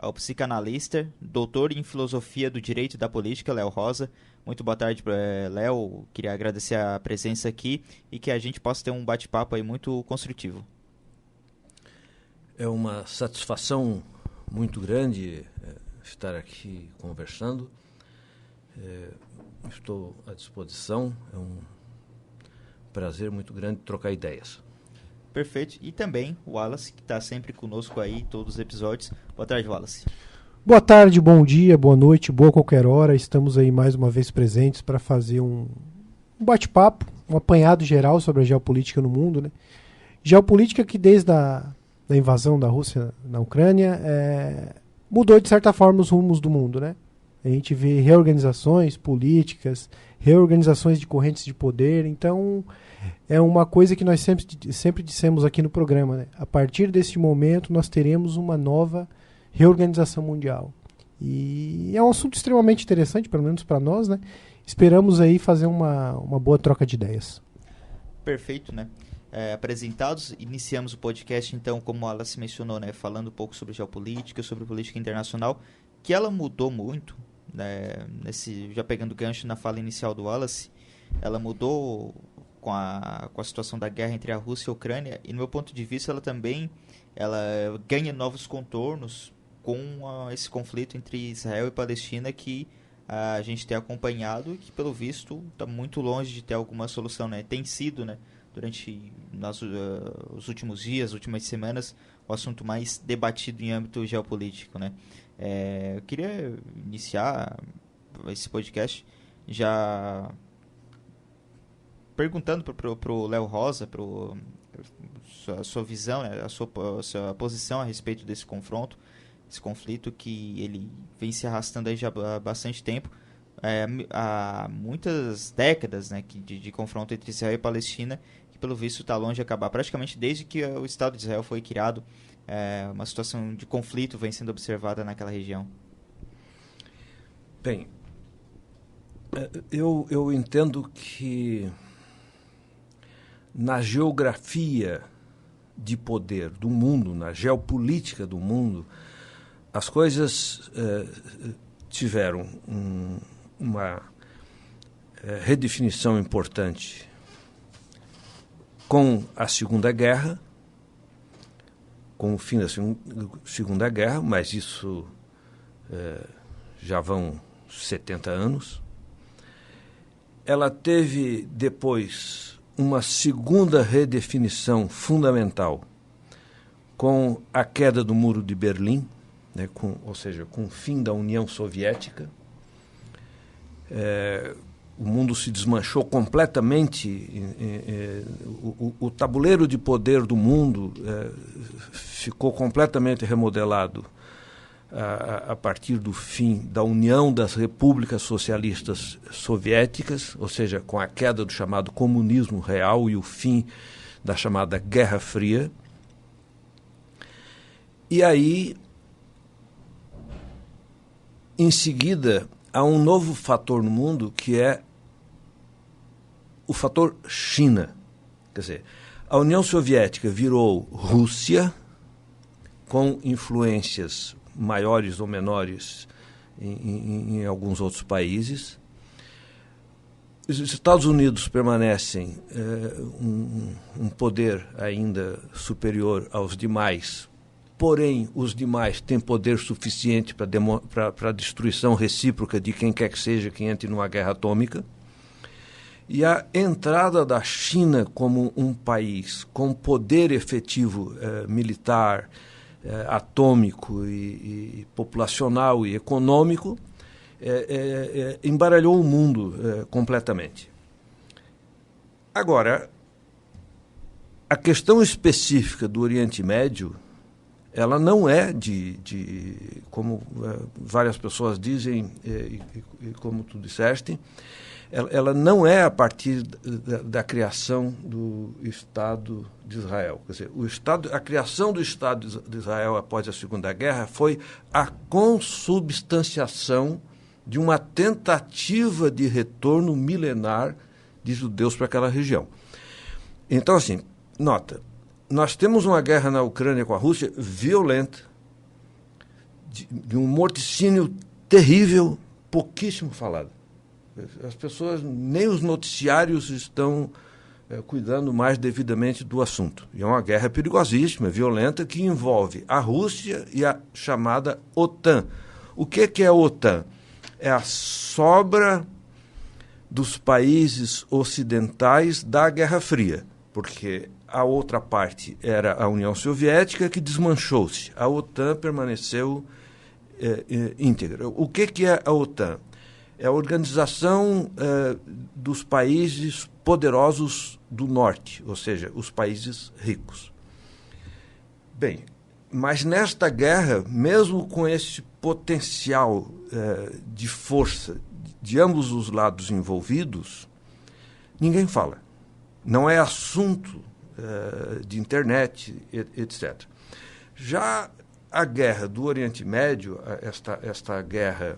ao psicanalista, doutor em filosofia do direito e da política, Léo Rosa. Muito boa tarde, Léo. Queria agradecer a presença aqui e que a gente possa ter um bate-papo aí muito construtivo. É uma satisfação muito grande estar aqui conversando. Estou à disposição. É um prazer muito grande trocar ideias. Perfeito. E também o Wallace, que está sempre conosco aí em todos os episódios. Boa tarde, Wallace. Boa tarde, bom dia, boa noite, boa qualquer hora. Estamos aí mais uma vez presentes para fazer um bate-papo, um apanhado geral sobre a geopolítica no mundo, né? Geopolítica que desde a invasão da Rússia na Ucrânia mudou de certa forma os rumos do mundo, né? A gente vê reorganizações políticas, reorganizações de correntes de poder. Então é uma coisa que nós sempre dissemos aqui no programa, né? A partir desse momento nós teremos uma nova reorganização mundial. E é um assunto extremamente interessante, pelo menos para nós, né? Esperamos aí fazer uma boa troca de ideias. Perfeito, né? Apresentados, iniciamos o podcast, então, como ela se mencionou, né? Falando um pouco sobre geopolítica, sobre política internacional, que ela mudou muito, né? Já pegando gancho na fala inicial do Wallace, ela mudou com a situação da guerra entre a Rússia e a Ucrânia, e no meu ponto de vista ela ganha novos contornos com esse conflito entre Israel e Palestina que a gente tem acompanhado e que, pelo visto, está muito longe de ter alguma solução, né? Tem sido, né, durante os últimos dias, últimas semanas, o assunto mais debatido em âmbito geopolítico, né? Eu queria iniciar esse podcast já perguntando para o Léo Rosa, a sua visão, né, a sua posição a respeito desse confronto, esse conflito que ele vem se arrastando aí já há bastante tempo, há muitas décadas, né, de confronto entre Israel e Palestina, que pelo visto está longe de acabar. Praticamente desde que o Estado de Israel foi criado, uma situação de conflito vem sendo observada naquela região. Bem, eu entendo que na geografia de poder do mundo, na geopolítica do mundo, as coisas tiveram uma redefinição importante com a Segunda Guerra, com o fim da Segunda Guerra, mas isso já vão 70 anos. Ela teve depois uma segunda redefinição fundamental com a queda do Muro de Berlim, né, ou seja, com o fim da União Soviética. O mundo se desmanchou completamente, o tabuleiro de poder do mundo ficou completamente remodelado a partir do fim da União das Repúblicas Socialistas Soviéticas, ou seja, com a queda do chamado comunismo real e o fim da chamada Guerra Fria. E aí, em seguida, há um novo fator no mundo que é o fator China. Quer dizer, a União Soviética virou Rússia, com influências maiores ou menores em alguns outros países. Os Estados Unidos permanecem um poder ainda superior aos demais, porém os demais têm poder suficiente para a destruição recíproca de quem quer que seja que entre numa guerra atômica. E a entrada da China como um país com poder efetivo militar, atômico e populacional e econômico, embaralhou o mundo completamente. Agora, a questão específica do Oriente Médio, ela não é como várias pessoas dizem, e como tu disseste, ela não é a partir da criação do Estado de Israel. Quer dizer, a criação do Estado de Israel após a Segunda Guerra foi a consubstanciação de uma tentativa de retorno milenar de judeus para aquela região. Então, assim, nota, nós temos uma guerra na Ucrânia com a Rússia violenta, de um morticínio terrível, pouquíssimo falado. As pessoas, nem os noticiários estão cuidando mais devidamente do assunto. E é uma guerra perigosíssima, violenta, que envolve a Rússia e a chamada OTAN. O que é a OTAN? É a sobra dos países ocidentais da Guerra Fria, porque a outra parte era a União Soviética, que desmanchou-se. A OTAN permaneceu íntegra. O que é a OTAN? É a organização dos países poderosos do norte, ou seja, os países ricos. Bem, mas nesta guerra, mesmo com esse potencial de força de ambos os lados envolvidos, ninguém fala. Não é assunto de internet, etc. Já a guerra do Oriente Médio, esta guerra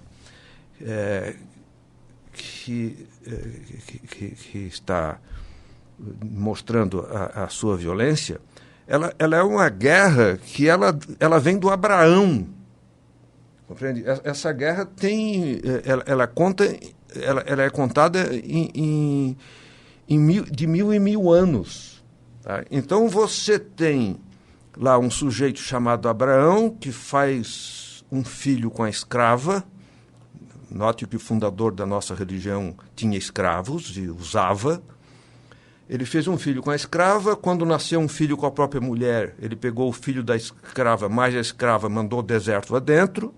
que está mostrando a sua violência, ela é uma guerra que ela vem do Abraão. Compreende? Essa guerra ela é contada de 1000 em 1000 anos. Tá? Então você tem lá um sujeito chamado Abraão que faz um filho com a escrava. Note que o fundador da nossa religião tinha escravos e usava. Ele fez um filho com a escrava. Quando nasceu um filho com a própria mulher, ele pegou o filho da escrava, mais a escrava, mandou o deserto adentro.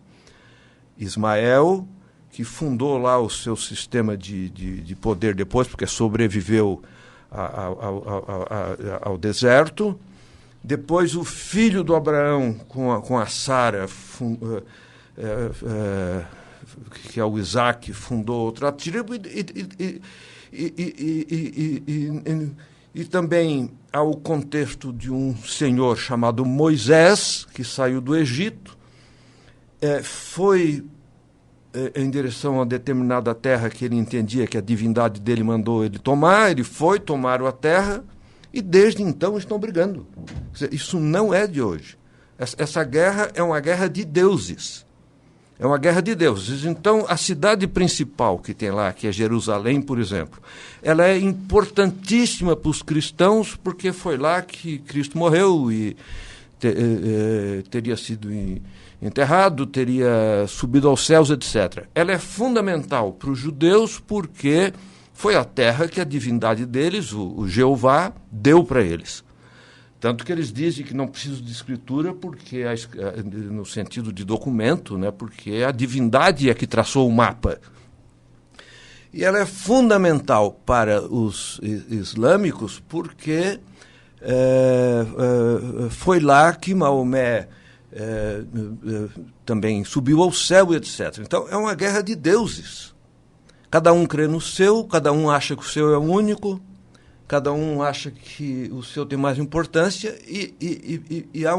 Ismael, que fundou lá o seu sistema de poder depois, porque sobreviveu ao deserto. Depois o filho do Abraão com a Sara, que é o Isaac, fundou outra tribo, e também há o contexto de um senhor chamado Moisés, que saiu do Egito, foi em direção a determinada terra que ele entendia que a divindade dele mandou ele tomar, ele foi, tomaram a terra, e desde então estão brigando. Isso não é de hoje. Essa guerra é uma guerra de deuses. É uma guerra de deuses. Então, a cidade principal que tem lá, que é Jerusalém, por exemplo, ela é importantíssima para os cristãos, porque foi lá que Cristo morreu e teria sido enterrado, teria subido aos céus, etc. Ela é fundamental para os judeus porque foi a terra que a divindade deles, o Jeová, deu para eles. Tanto que eles dizem que não precisam de escritura porque no sentido de documento, né, porque a divindade é que traçou o mapa. E ela é fundamental para os islâmicos porque foi lá que Maomé também subiu ao céu, etc. Então, é uma guerra de deuses. Cada um crê no seu, cada um acha que o seu é o único, cada um acha que o seu tem mais importância e há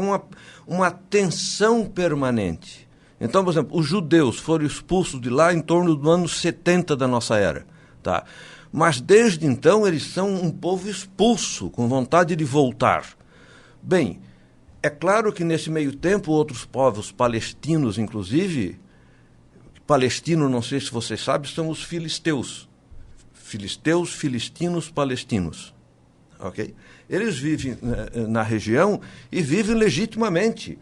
uma tensão permanente. Então, por exemplo, os judeus foram expulsos de lá em torno do ano 70 da nossa era. Tá? Mas, desde então, eles são um povo expulso, com vontade de voltar. Bem, é claro que, nesse meio tempo, outros povos palestinos, inclusive, palestino, não sei se vocês sabem, são os filisteus. Filisteus, filistinos, palestinos. Okay? Eles vivem na região e vivem legitimamente.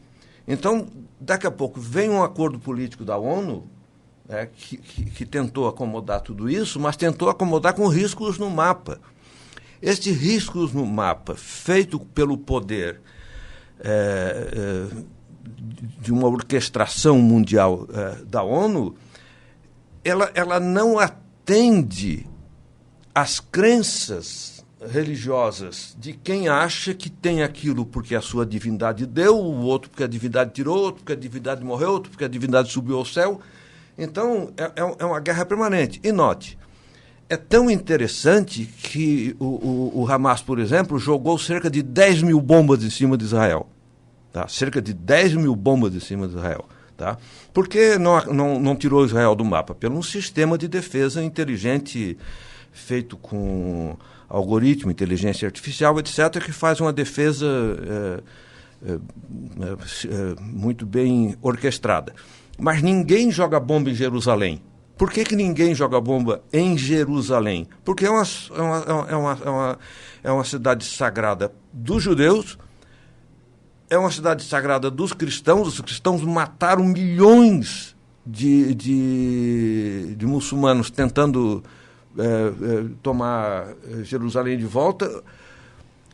Então, daqui a pouco, vem um acordo político da ONU que tentou acomodar tudo isso, mas tentou acomodar com riscos no mapa. Estes riscos no mapa, feito pelo poder de uma orquestração mundial da ONU, ela não atende às crenças religiosas de quem acha que tem aquilo porque a sua divindade deu, o outro porque a divindade tirou, outro porque a divindade morreu, outro porque a divindade subiu ao céu. Então, é uma guerra permanente. E note, é tão interessante que o Hamas, por exemplo, jogou cerca de 10 mil bombas em cima de Israel. Tá? Cerca de 10 mil bombas em cima de Israel. Tá? Por que não tirou Israel do mapa? Pelo um sistema de defesa inteligente feito com algoritmo, inteligência artificial, etc., que faz uma defesa muito bem orquestrada. Mas ninguém joga bomba em Jerusalém. Por que ninguém joga bomba em Jerusalém? Porque é uma cidade sagrada dos judeus, é uma cidade sagrada dos cristãos. Os cristãos mataram milhões de muçulmanos tentando tomar Jerusalém de volta.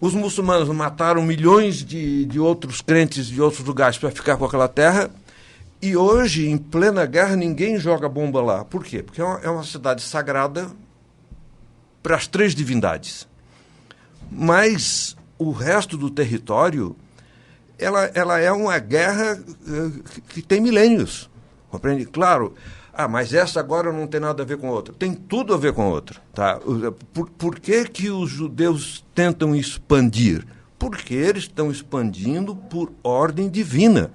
Os muçulmanos mataram milhões de outros crentes de outros lugares para ficar com aquela terra. E hoje, em plena guerra, ninguém joga bomba lá. Por quê? Porque é uma cidade sagrada para as 3 divindades. Mas o resto do território, ela é uma guerra que tem milênios. Compreende? Claro, mas essa agora não tem nada a ver com a outra. Tem tudo a ver com a outra. Tá? Por que os judeus tentam expandir? Porque eles estão expandindo por ordem divina.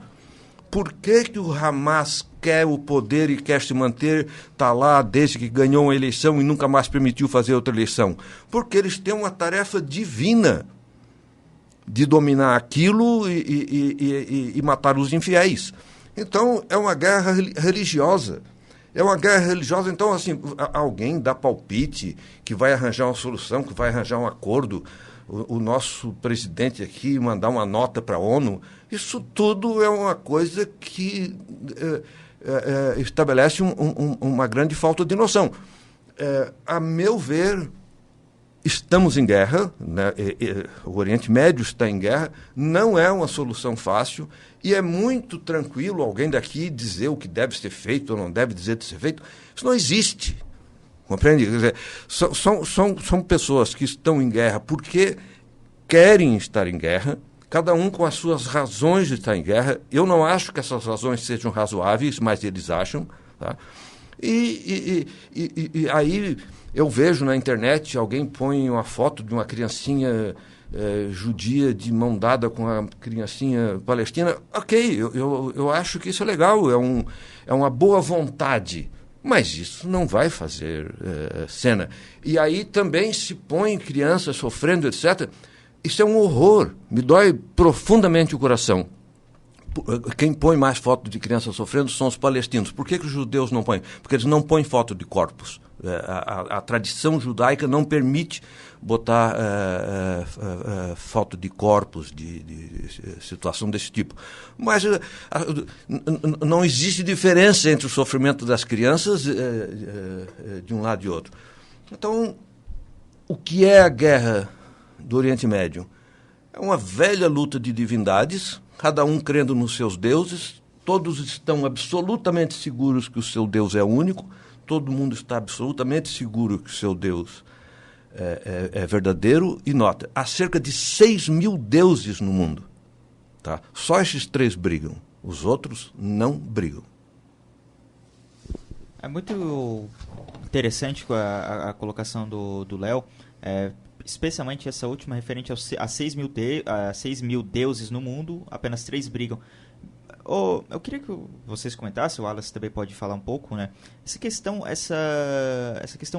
Por que o Hamas quer o poder e quer se manter, está lá desde que ganhou uma eleição e nunca mais permitiu fazer outra eleição? Porque eles têm uma tarefa divina de dominar aquilo e matar os infiéis. Então, é uma guerra religiosa. É uma guerra religiosa, então, assim, alguém dá palpite que vai arranjar uma solução, que vai arranjar um acordo, o nosso presidente aqui mandar uma nota para a ONU. Isso tudo é uma coisa que estabelece uma grande falta de noção. A meu ver, estamos em guerra, né? O Oriente Médio está em guerra, não é uma solução fácil, e é muito tranquilo alguém daqui dizer o que deve ser feito ou não deve dizer de ser feito. Isso não existe. Compreende? Quer dizer, são pessoas que estão em guerra porque querem estar em guerra, cada um com as suas razões de estar em guerra. Eu não acho que essas razões sejam razoáveis, mas eles acham. Tá? E aí eu vejo na internet, alguém põe uma foto de uma criancinha judia de mão dada com a criancinha palestina. Ok, eu acho que isso é legal, é uma boa vontade. Mas isso não vai fazer cena. E aí também se põe crianças sofrendo, etc. Isso é um horror. Me dói profundamente o coração. Quem põe mais foto de crianças sofrendo são os palestinos. Por que os judeus não põem? Porque eles não põem foto de corpos. A tradição judaica não permite botar foto de corpos, de situação desse tipo. Mas não existe diferença entre o sofrimento das crianças de um lado e outro. Então, o que é a guerra do Oriente Médio? É uma velha luta de divindades, cada um crendo nos seus deuses, todos estão absolutamente seguros que o seu Deus é único, todo mundo está absolutamente seguro que o seu Deus é verdadeiro. E nota, há cerca de 6.000 deuses no mundo. Tá? Só esses 3 brigam, os outros não brigam. É muito interessante a colocação do Léo, especialmente essa última referente a 6.000 deuses no mundo, apenas 3 brigam. Eu queria que vocês comentassem, o Wallace também pode falar um pouco, né? Essa questão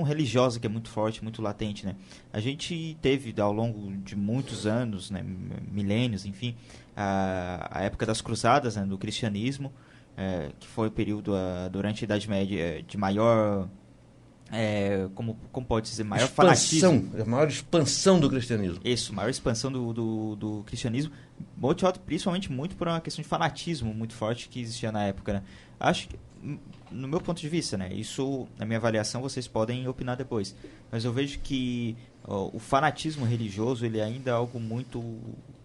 religiosa que é muito forte, muito latente, né? A gente teve ao longo de muitos anos, né, milênios, enfim, a época das cruzadas, né, do cristianismo, que foi o período durante a Idade Média de maior... como pode dizer, maior fanatismo. A maior expansão do cristianismo. Isso, maior expansão do cristianismo, motivado principalmente muito por uma questão de fanatismo muito forte que existia na época, né? Acho que, no meu ponto de vista, né, isso, na minha avaliação, vocês podem opinar depois, mas eu vejo que o fanatismo religioso, ele ainda é algo muito,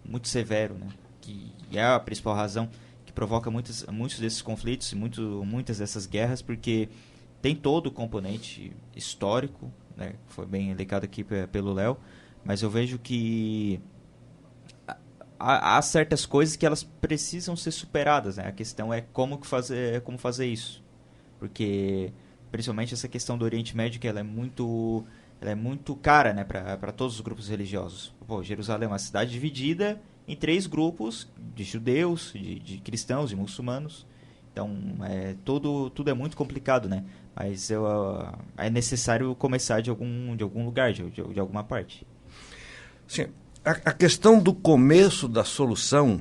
muito severo, né? Que é a principal razão que provoca muitos desses conflitos e muitas dessas guerras, porque tem todo o componente histórico, né, que foi bem indicado aqui pelo Léo, mas eu vejo que há certas coisas que elas precisam ser superadas, né? A questão é como fazer isso, porque principalmente essa questão do Oriente Médio, que ela é muito cara, né, para todos os grupos religiosos. Jerusalém é uma cidade dividida em 3 grupos de judeus, de cristãos e muçulmanos. Então, tudo é muito complicado, né? Mas é necessário começar de algum lugar, de alguma parte. Sim. A questão do começo da solução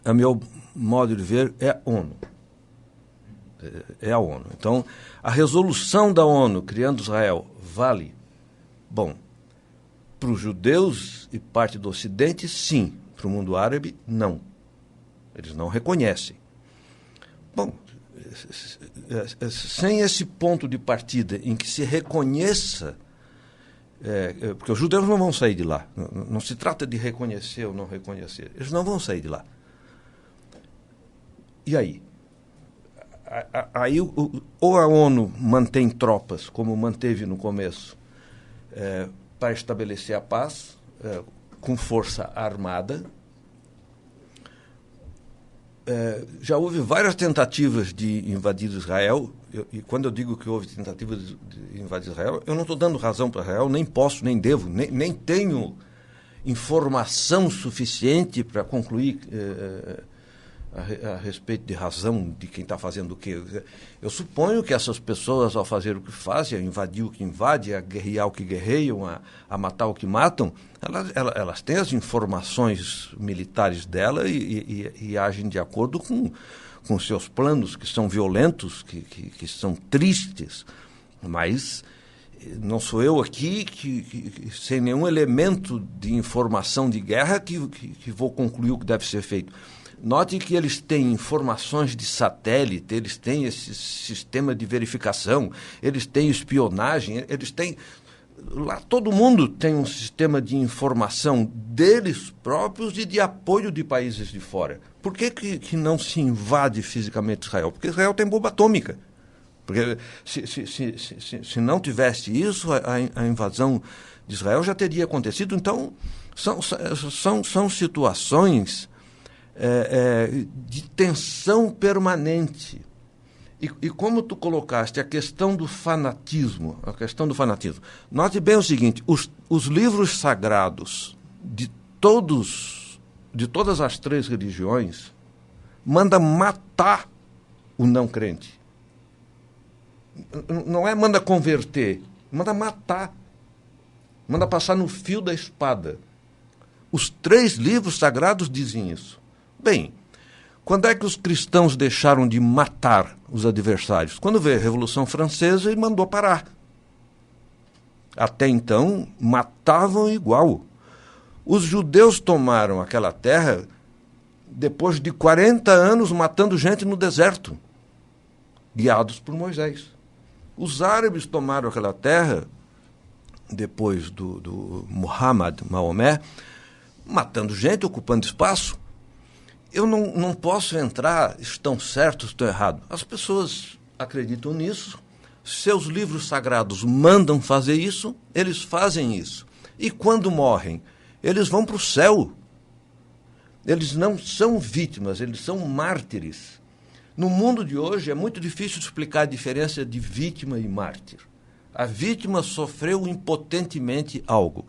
a meu modo de ver, é a ONU. É a ONU. Então, a resolução da ONU criando Israel vale? Bom, para os judeus e parte do Ocidente, sim. Para o mundo árabe, não. Eles não reconhecem. Bom, sem esse ponto de partida em que se reconheça, porque os judeus não vão sair de lá. Não se trata de reconhecer ou não reconhecer. Eles não vão sair de lá. E aí? Aí ou a ONU mantém tropas, como manteve no começo, para estabelecer a paz, com força armada. Já houve várias tentativas de invadir Israel, e quando eu digo que houve tentativas de invadir Israel, eu não estou dando razão para Israel, nem posso, nem devo, nem tenho informação suficiente para concluir a respeito de razão de quem está fazendo o quê. Eu suponho que essas pessoas, ao fazer o que fazem, a invadir o que invade, a guerrear o que guerreiam, a matar o que matam, elas têm as informações militares dela e agem de acordo com seus planos, que são violentos, que são tristes. Mas não sou eu aqui, que sem nenhum elemento de informação de guerra, que vou concluir o que deve ser feito. Note que eles têm informações de satélite, eles têm esse sistema de verificação, eles têm espionagem, eles têm... Lá todo mundo tem um sistema de informação deles próprios e de apoio de países de fora. Por que não se invade fisicamente Israel? Porque Israel tem bomba atômica. Porque se não tivesse isso, a invasão de Israel já teria acontecido. Então, são situações de tensão permanente. E como tu colocaste a questão do fanatismo, note bem o seguinte: os livros sagrados de todas as 3 religiões manda matar o não crente. Não é manda converter, manda matar, manda passar no fio da espada. Os 3 livros sagrados dizem isso. Bem, quando é que os cristãos deixaram de matar os adversários? Quando veio a Revolução Francesa e mandou parar. Até então, matavam igual. Os judeus tomaram aquela terra depois de 40 anos matando gente no deserto, guiados por Moisés. Os árabes tomaram aquela terra depois do Maomé, matando gente, ocupando espaço. Eu não posso entrar, estão certos, estão errados. As pessoas acreditam nisso, seus livros sagrados mandam fazer isso, eles fazem isso. E quando morrem, eles vão para o céu. Eles não são vítimas, eles são mártires. No mundo de hoje é muito difícil explicar a diferença de vítima e mártir. A vítima sofreu impotentemente algo.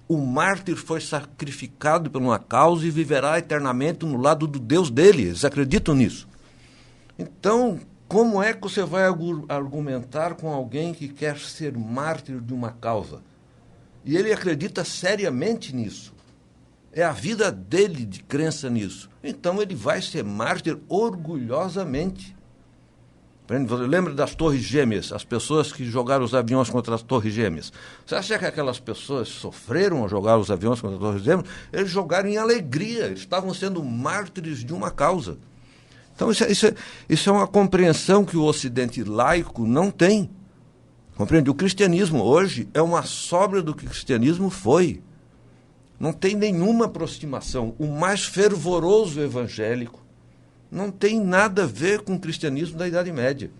O mártir foi sacrificado por uma causa e viverá eternamente no lado do Deus dele. Eles acreditam nisso. Então, como é que você vai argumentar com alguém que quer ser mártir de uma causa? E ele acredita seriamente nisso. É a vida dele de crença nisso. Então, ele vai ser mártir orgulhosamente. Você lembra das Torres Gêmeas, as pessoas que jogaram os aviões contra as Torres Gêmeas? Você acha que aquelas pessoas sofreram ao jogar os aviões contra as Torres Gêmeas? Eles jogaram em alegria, eles estavam sendo mártires de uma causa. Então, isso é uma compreensão que o Ocidente laico não tem. Compreende? O cristianismo hoje é uma sobra do que o cristianismo foi. Não tem nenhuma aproximação. O mais fervoroso evangélico não tem nada a ver com o cristianismo da Idade Média.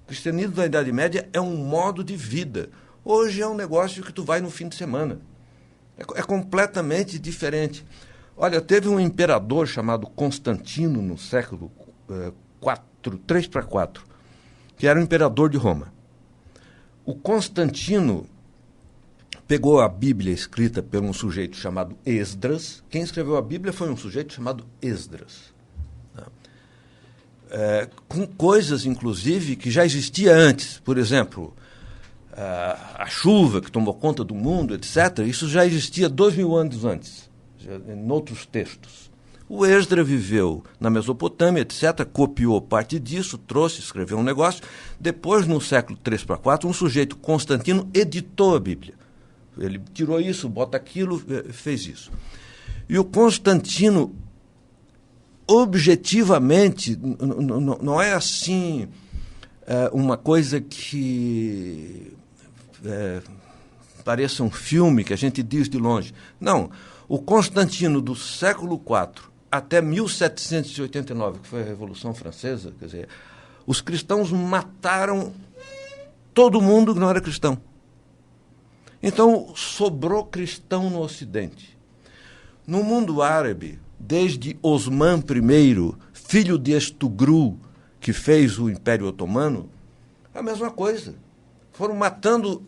O cristianismo da Idade Média é um modo de vida. Hoje é um negócio que tu vai no fim de semana. É completamente diferente. Olha, teve um imperador chamado Constantino no século 3 para 4, que era o imperador de Roma. O Constantino pegou a Bíblia escrita por um sujeito chamado Esdras. Quem escreveu a Bíblia foi um sujeito chamado Esdras. Com coisas, inclusive, que já existia antes. Por exemplo, a chuva que tomou conta do mundo, etc. Isso já existia 2000 anos antes, em outros textos. O Esdra viveu na Mesopotâmia, etc., copiou parte disso, trouxe, escreveu um negócio. Depois, no século 3 para 4, um sujeito, Constantino, editou a Bíblia. Ele tirou isso, bota aquilo, fez isso. E o Constantino, objetivamente, não é assim uma coisa que pareça um filme que a gente diz de longe. Não, o Constantino do século IV até 1789, que foi a Revolução Francesa, quer dizer, os cristãos mataram todo mundo que não era cristão. Então, sobrou cristão no Ocidente. No mundo árabe, desde Osman I, filho de Ertugrul, que fez o Império Otomano, a mesma coisa. Foram matando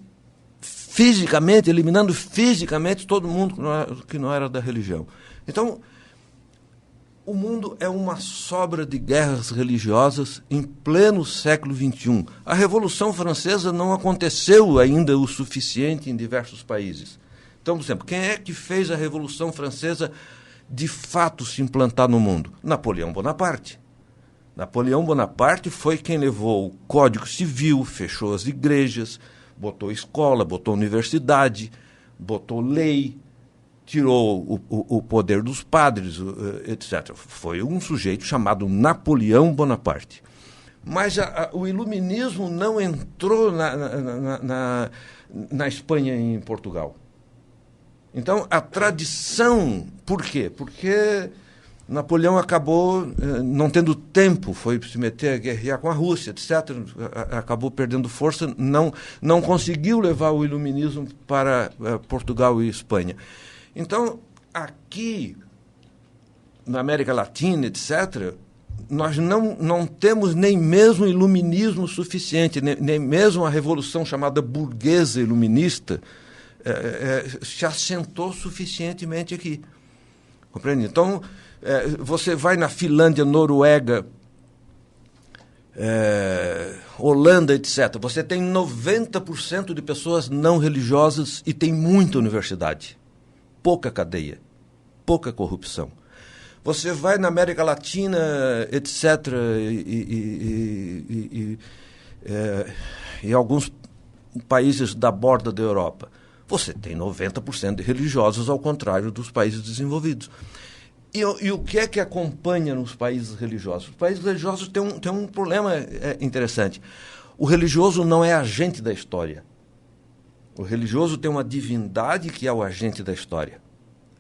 fisicamente, eliminando fisicamente todo mundo que não era da religião. Então, o mundo é uma sobra de guerras religiosas em pleno século XXI. A Revolução Francesa não aconteceu ainda o suficiente em diversos países. Então, por exemplo, quem é que fez a Revolução Francesa de fato se implantar no mundo? Napoleão Bonaparte. Napoleão Bonaparte foi quem levou o Código Civil, fechou as igrejas, botou escola, botou universidade, botou lei, tirou o poder dos padres, etc. Foi um sujeito chamado Napoleão Bonaparte. Mas o iluminismo não entrou na Espanha e em Portugal. Então, a tradição... Por quê? Porque Napoleão acabou não tendo tempo, foi se meter a guerrear com a Rússia, etc. Acabou perdendo força, não conseguiu levar o iluminismo para Portugal e Espanha. Então, aqui, na América Latina, etc., nós não temos nem mesmo iluminismo suficiente, nem mesmo a revolução chamada burguesa iluminista se assentou suficientemente aqui. Compreende? Então, você vai na Finlândia, Noruega, Holanda, etc., você tem 90% de pessoas não religiosas e tem muita universidade. Pouca cadeia, pouca corrupção. Você vai na América Latina, etc., e alguns países da borda da Europa, você tem 90% de religiosos, ao contrário dos países desenvolvidos. E o que é que acompanha nos países religiosos? Os países religiosos têm um problema interessante. O religioso não é agente da história. O religioso tem uma divindade que é o agente da história.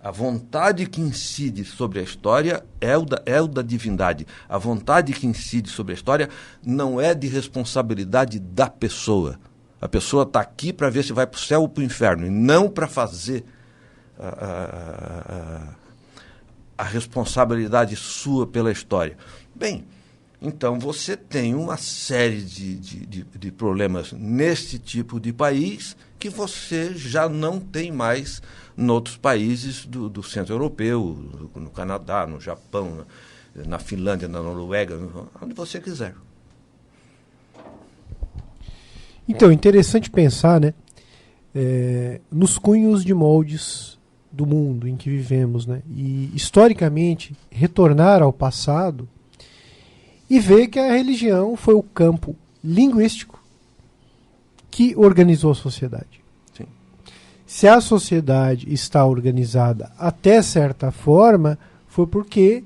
A vontade que incide sobre a história é o da divindade. A vontade que incide sobre a história não é de responsabilidade da pessoa. A pessoa está aqui para ver se vai para o céu ou para o inferno, e não para fazer a responsabilidade sua pela história. Bem, então você tem uma série de problemas nesse tipo de país que você já não tem mais noutros países do centro europeu, no Canadá, no Japão, na Finlândia, na Noruega, onde você quiser. Então, interessante pensar, né, nos cunhos de moldes do mundo em que vivemos, né, e historicamente retornar ao passado e ver que a religião foi o campo linguístico que organizou a sociedade. Sim. Se a sociedade está organizada até certa forma, foi porque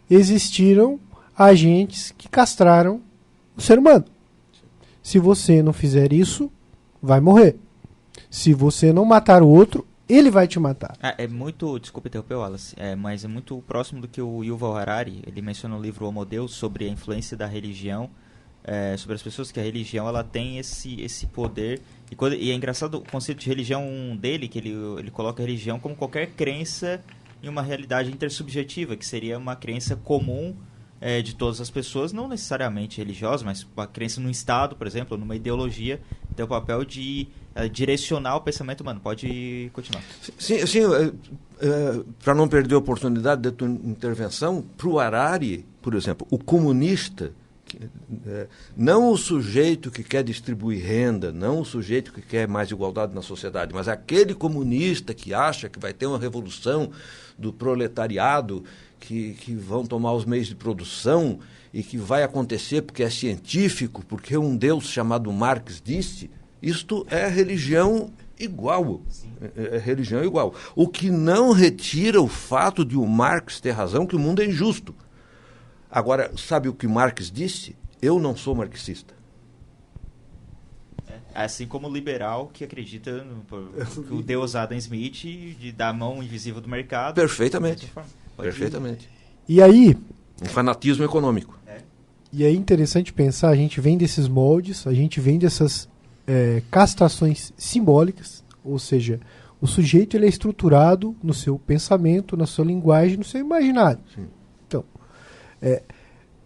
existiram agentes que castraram o ser humano. Se você não fizer isso, vai morrer. Se você não matar o outro, ele vai te matar. É muito, desculpa interromper, Wallace, mas é muito próximo do que o Yuval Harari, ele menciona no livro Homo Deus sobre a influência da religião, sobre as pessoas, que a religião ela tem esse poder. E é engraçado o conceito de religião dele, que ele coloca a religião como qualquer crença em uma realidade intersubjetiva, que seria uma crença comum de todas as pessoas, não necessariamente religiosa, mas uma crença num Estado, por exemplo, numa ideologia, tem o papel de direcionar o pensamento humano. Pode continuar. Sim, para não perder a oportunidade da tua intervenção, para o Harari, por exemplo, o comunista, Não o sujeito que quer distribuir renda, não o sujeito que quer mais igualdade na sociedade, mas aquele comunista que acha que vai ter uma revolução do proletariado, que vão tomar os meios de produção e que vai acontecer porque é científico, porque um Deus chamado Marx disse, isto é religião igual. É religião igual. O que não retira o fato de o Marx ter razão que o mundo é injusto. Agora, sabe o que Marx disse? Eu não sou marxista. Assim como o liberal que acredita que o Deus Adam Smith da mão invisível do mercado. Perfeitamente. Perfeitamente. E aí... Um fanatismo econômico. E é interessante pensar, a gente vem desses moldes, a gente vem dessas castrações simbólicas, ou seja, o sujeito ele é estruturado no seu pensamento, na sua linguagem, no seu imaginário. Sim. Então,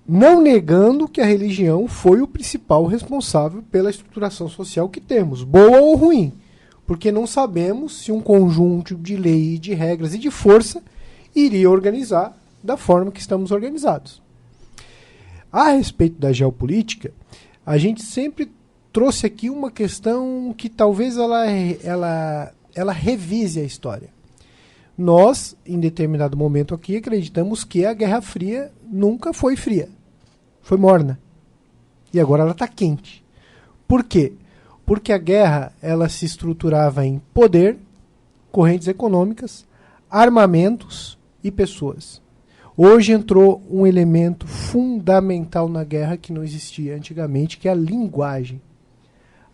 não negando que a religião foi o principal responsável pela estruturação social que temos, boa ou ruim, porque não sabemos se um conjunto de lei, de regras e de força iria organizar da forma que estamos organizados. A respeito da geopolítica, a gente sempre trouxe aqui uma questão que talvez ela revise a história. Nós, em determinado momento aqui, acreditamos que a Guerra Fria nunca foi fria. Foi morna. E agora ela está quente. Por quê? Porque a guerra ela se estruturava em poder, correntes econômicas, armamentos e pessoas. Hoje entrou um elemento fundamental na guerra que não existia antigamente, que é a linguagem.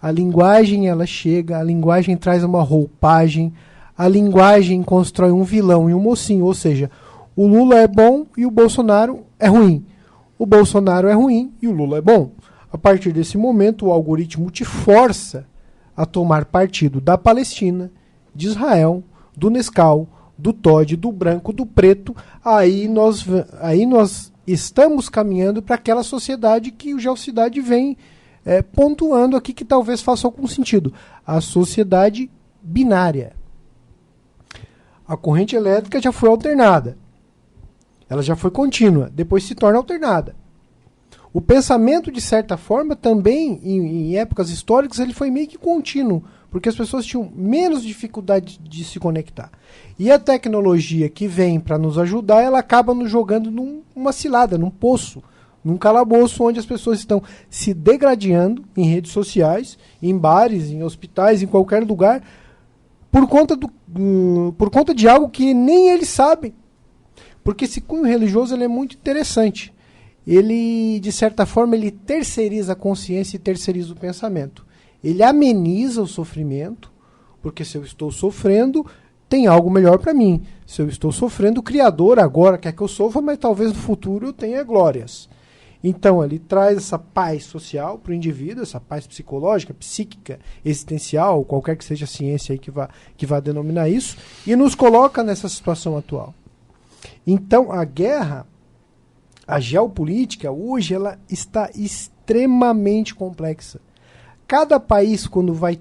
A linguagem ela chega, a linguagem traz uma roupagem, a linguagem constrói um vilão e um mocinho, ou seja, o Lula é bom e o Bolsonaro é ruim. O Bolsonaro é ruim e o Lula é bom. A partir desse momento, o algoritmo te força a tomar partido da Palestina, de Israel, do Nescau, do Todd, do branco, do preto. Aí nós estamos caminhando para aquela sociedade que o Geocidade vem pontuando aqui, que talvez faça algum sentido. A sociedade binária. A corrente elétrica já foi alternada. Ela já foi contínua, depois se torna alternada. O pensamento, de certa forma, também, em épocas históricas, ele foi meio que contínuo, porque as pessoas tinham menos dificuldade de se conectar. E a tecnologia que vem para nos ajudar, ela acaba nos jogando numa cilada, num poço, num calabouço, onde as pessoas estão se degradando em redes sociais, em bares, em hospitais, em qualquer lugar, por conta de algo que nem eles sabem. Porque esse cunho religioso ele é muito interessante. Ele, de certa forma, ele terceiriza a consciência e terceiriza o pensamento. Ele ameniza o sofrimento, porque se eu estou sofrendo, tem algo melhor para mim. Se eu estou sofrendo, o Criador agora quer que eu sofra, mas talvez no futuro eu tenha glórias. Então, ele traz essa paz social para o indivíduo, essa paz psicológica, psíquica, existencial, qualquer que seja a ciência aí que vá denominar isso, e nos coloca nessa situação atual. Então, a guerra, a geopolítica, hoje, ela está extremamente complexa. Cada país, quando vai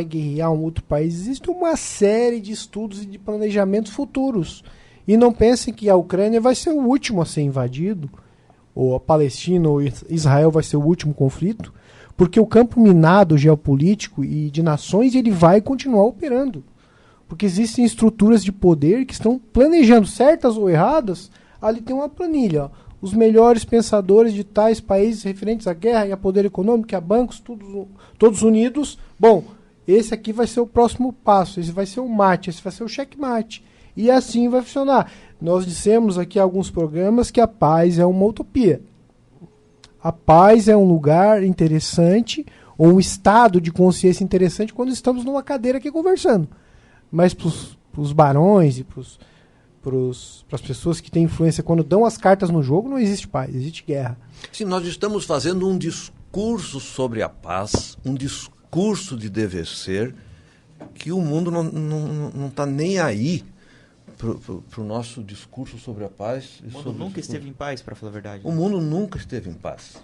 guerrear um outro país, existe uma série de estudos e de planejamentos futuros. E não pensem que a Ucrânia vai ser o último a ser invadido, ou a Palestina ou Israel vai ser o último conflito, porque o campo minado geopolítico e de nações ele vai continuar operando. Porque existem estruturas de poder que estão planejando, certas ou erradas, ali tem uma planilha, ó. Os melhores pensadores de tais países referentes à guerra e a poder econômico, a bancos, todos unidos. Bom, esse aqui vai ser o próximo passo, esse vai ser o mate, esse vai ser o checkmate. E assim vai funcionar. Nós dissemos aqui em alguns programas que a paz é uma utopia. A paz é um lugar interessante, ou um estado de consciência interessante quando estamos numa cadeira aqui conversando. Mas para os barões e para as pessoas que têm influência, quando dão as cartas no jogo, não existe paz, existe guerra. Sim, nós estamos fazendo um discurso sobre a paz, um discurso de dever ser, que o mundo não está nem aí para o nosso discurso sobre a paz. O mundo nunca esteve em paz, para falar a verdade. O mundo nunca esteve em paz.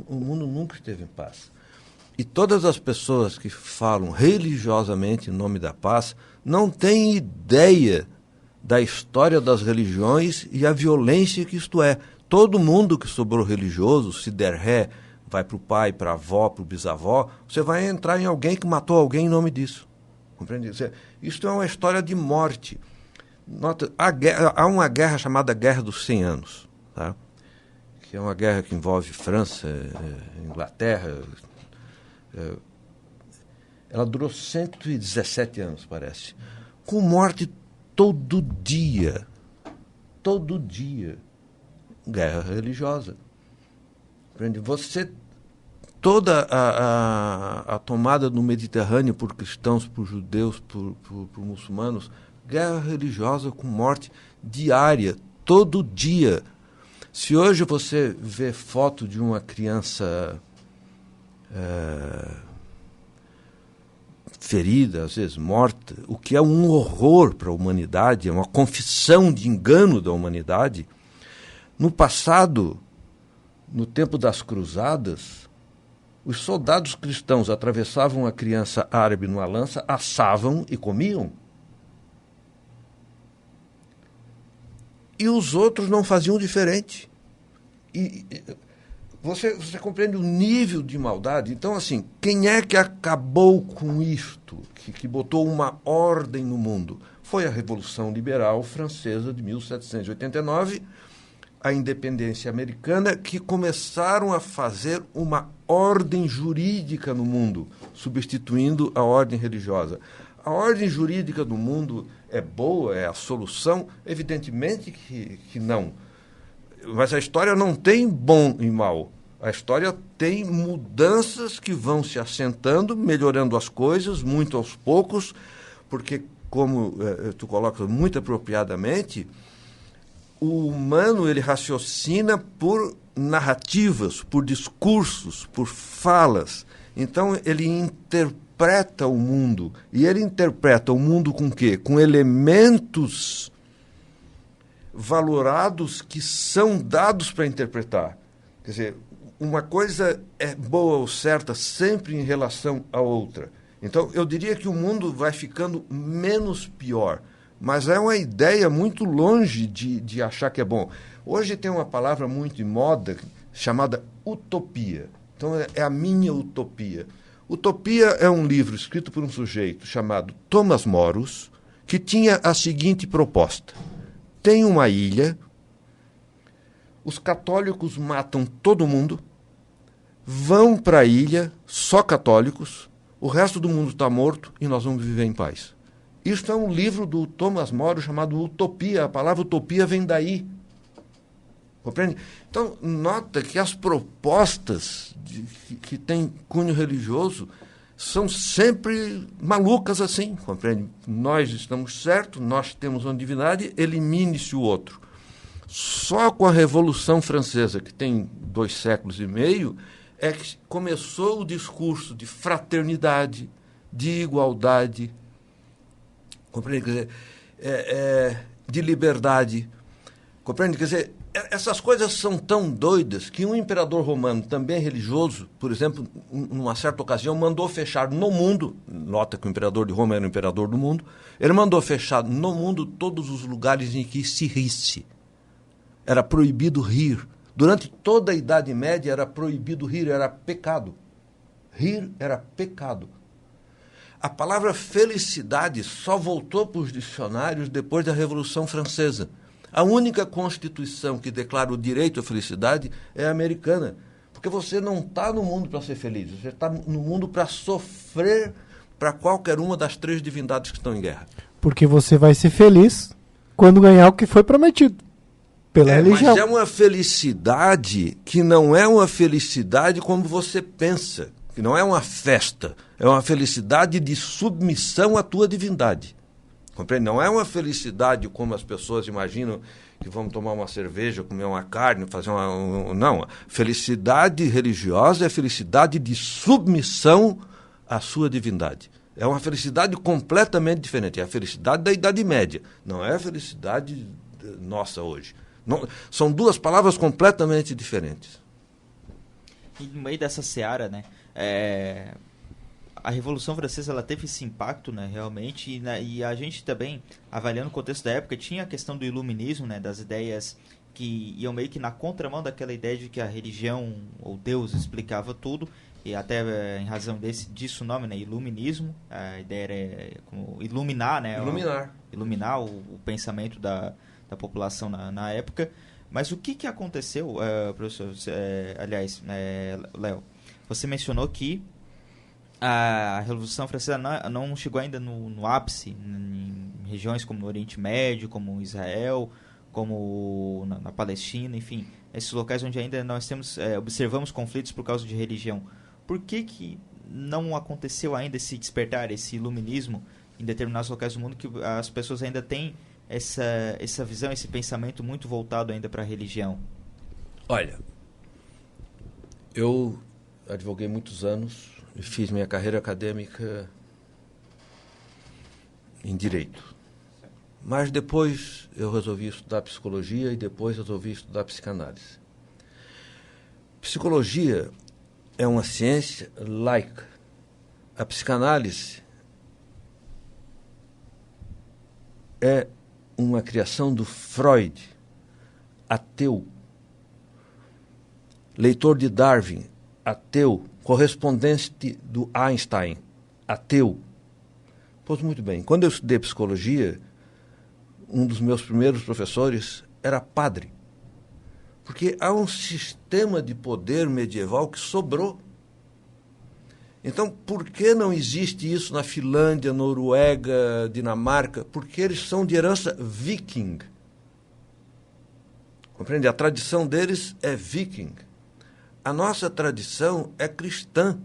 O mundo nunca esteve em paz. E todas as pessoas que falam religiosamente em nome da paz não têm ideia da história das religiões e a violência que isto é. todo mundo que sobrou religioso, se der ré, vai para o pai, para a avó, para o bisavó, você vai entrar em alguém que matou alguém em nome disso. Compreende? Isso é uma história de morte. Nota, há uma guerra chamada Guerra dos 100 Anos, tá? Que é uma guerra que envolve França, Inglaterra. Ela durou 117 anos, parece. Com morte todo dia. Todo dia. Guerra religiosa. Toda a tomada do Mediterrâneo por cristãos, por judeus, por muçulmanos, guerra religiosa com morte diária, todo dia. Se hoje você vê foto de uma criança ferida, às vezes morta, o que é um horror para a humanidade, é uma confissão de engano da humanidade. No passado, no tempo das cruzadas, os soldados cristãos atravessavam a criança árabe numa lança, assavam e comiam. E os outros não faziam diferente. E você compreende o nível de maldade? Então, assim, quem é que acabou com isto, que botou uma ordem no mundo? Foi a Revolução Liberal Francesa de 1789, a independência americana, que começaram a fazer uma ordem jurídica no mundo, substituindo a ordem religiosa. A ordem jurídica do mundo é boa, é a solução? Evidentemente que não. Mas a história não tem bom e mal. A história tem mudanças que vão se assentando, melhorando as coisas, muito aos poucos, porque, como tu colocas muito apropriadamente, o humano ele raciocina por narrativas, por discursos, por falas. Então, ele interpreta o mundo. E ele interpreta o mundo com o quê? Com elementos valorados que são dados para interpretar. Quer dizer, uma coisa é boa ou certa sempre em relação à outra. Então, eu diria que o mundo vai ficando menos pior. Mas é uma ideia muito longe de achar que é bom. Hoje tem uma palavra muito em moda chamada utopia. Então, é a minha utopia. Utopia é um livro escrito por um sujeito chamado Thomas Morus, que tinha a seguinte proposta. Tem uma ilha, os católicos matam todo mundo, vão para a ilha, só católicos, o resto do mundo está morto e nós vamos viver em paz. Isso é um livro do Thomas More chamado Utopia. A palavra utopia vem daí. Compreende? Então, nota que as propostas que têm cunho religioso são sempre malucas assim. Compreende? Nós estamos certos, nós temos uma divindade, elimine-se o outro. Só com a Revolução Francesa, que tem 2 séculos e meio, é que começou o discurso de fraternidade, de igualdade, compreende? Quer dizer, de liberdade. Compreende? Quer dizer, essas coisas são tão doidas que um imperador romano, também religioso, por exemplo, numa certa ocasião, mandou fechar no mundo, nota que o imperador de Roma era o imperador do mundo, ele mandou fechar no mundo todos os lugares em que se risse. Era proibido rir. Durante toda a Idade Média era proibido rir, era pecado. Rir era pecado. A palavra felicidade só voltou para os dicionários depois da Revolução Francesa. A única Constituição que declara o direito à felicidade é a americana. Porque você não está no mundo para ser feliz, você está no mundo para sofrer para qualquer uma das 3 divindades que estão em guerra. Porque você vai ser feliz quando ganhar o que foi prometido pela religião. Mas é uma felicidade que não é uma felicidade como você pensa, que não é uma festa, é uma felicidade de submissão à tua divindade. Compreende? Não é uma felicidade como as pessoas imaginam que vão tomar uma cerveja, comer uma carne, fazer uma... Não, felicidade religiosa é felicidade de submissão à sua divindade. É uma felicidade completamente diferente. É a felicidade da Idade Média, não é a felicidade nossa hoje. Não, são 2 palavras completamente diferentes. E no meio dessa seara, né, a Revolução Francesa ela teve esse impacto, né, realmente, e a gente também, avaliando o contexto da época, tinha a questão do iluminismo, né, das ideias que iam meio que na contramão daquela ideia de que a religião ou Deus explicava tudo, e até em razão disso o nome, né, iluminismo. A ideia era como iluminar, né, iluminar o pensamento da população na época. Mas o que aconteceu, professor, aliás, Léo, você mencionou que a Revolução Francesa não chegou ainda no ápice em regiões como no Oriente Médio, como Israel, como na Palestina, enfim, esses locais onde ainda nós observamos conflitos por causa de religião. Por que não aconteceu ainda esse despertar, esse iluminismo em determinados locais do mundo, que as pessoas ainda têm essa visão, esse pensamento muito voltado ainda para a religião? Olha, eu advoguei muitos anos e fiz minha carreira acadêmica em Direito. Mas depois eu resolvi estudar Psicologia e depois resolvi estudar Psicanálise. Psicologia é uma ciência laica. A psicanálise é uma criação do Freud, ateu. Leitor de Darwin, ateu. Correspondente do Einstein, ateu. Pois muito bem, quando eu estudei psicologia, um dos meus primeiros professores era padre. Porque há um sistema de poder medieval que sobrou. Então, por que não existe isso na Finlândia, Noruega, Dinamarca? Porque eles são de herança viking. Compreende? A tradição deles é viking. A nossa tradição é cristã.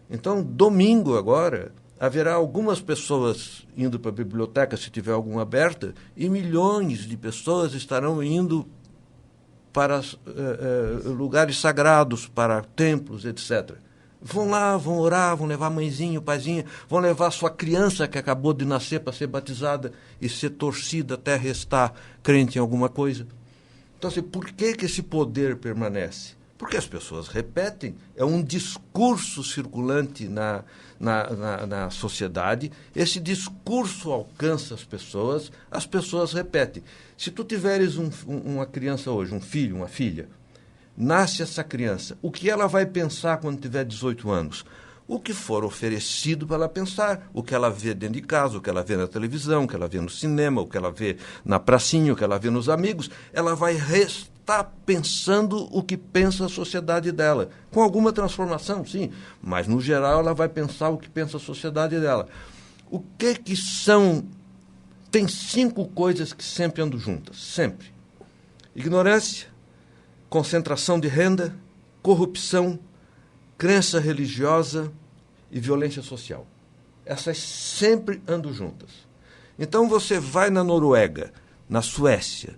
Então, domingo agora, haverá algumas pessoas indo para a biblioteca, se tiver alguma aberta, e milhões de pessoas estarão indo para lugares sagrados, para templos, etc. Vão lá, vão orar, vão levar mãezinho, paizinho, vão levar sua criança que acabou de nascer para ser batizada e ser torcida até restar crente em alguma coisa. Então, assim, por que esse poder permanece? Porque as pessoas repetem, é um discurso circulante na sociedade, esse discurso alcança as pessoas repetem. Se tu tiveres uma criança hoje, um filho, uma filha, nasce essa criança, o que ela vai pensar quando tiver 18 anos? O que for oferecido para ela pensar, o que ela vê dentro de casa, o que ela vê na televisão, o que ela vê no cinema, o que ela vê na pracinha, o que ela vê nos amigos, ela vai estar pensando o que pensa a sociedade dela. Com alguma transformação, sim, mas no geral ela vai pensar o que pensa a sociedade dela. O que são... Tem 5 coisas que sempre andam juntas, sempre. Ignorância, concentração de renda, corrupção, crença religiosa e violência social. Essas sempre andam juntas. Então você vai na Noruega, na Suécia,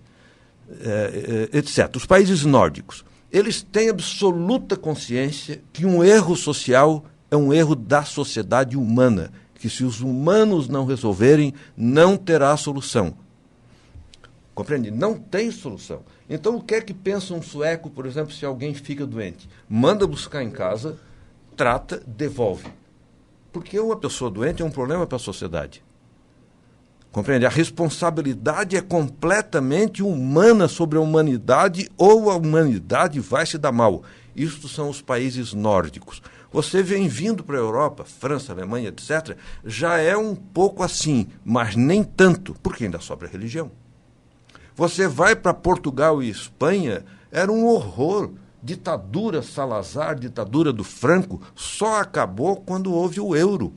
etc., os países nórdicos, eles têm absoluta consciência que um erro social é um erro da sociedade humana, que se os humanos não resolverem, não terá solução. Compreende? Não tem solução. Então, o que é que pensa um sueco, por exemplo, se alguém fica doente? Manda buscar em casa, trata, devolve. Porque uma pessoa doente é um problema para a sociedade. Compreende? A responsabilidade é completamente humana sobre a humanidade, ou a humanidade vai se dar mal. Isto são os países nórdicos. Você vem vindo para a Europa, França, Alemanha, etc., já é um pouco assim, mas nem tanto, porque ainda sobra religião. Você vai para Portugal e Espanha, era um horror. Ditadura Salazar, ditadura do Franco, só acabou quando houve o euro.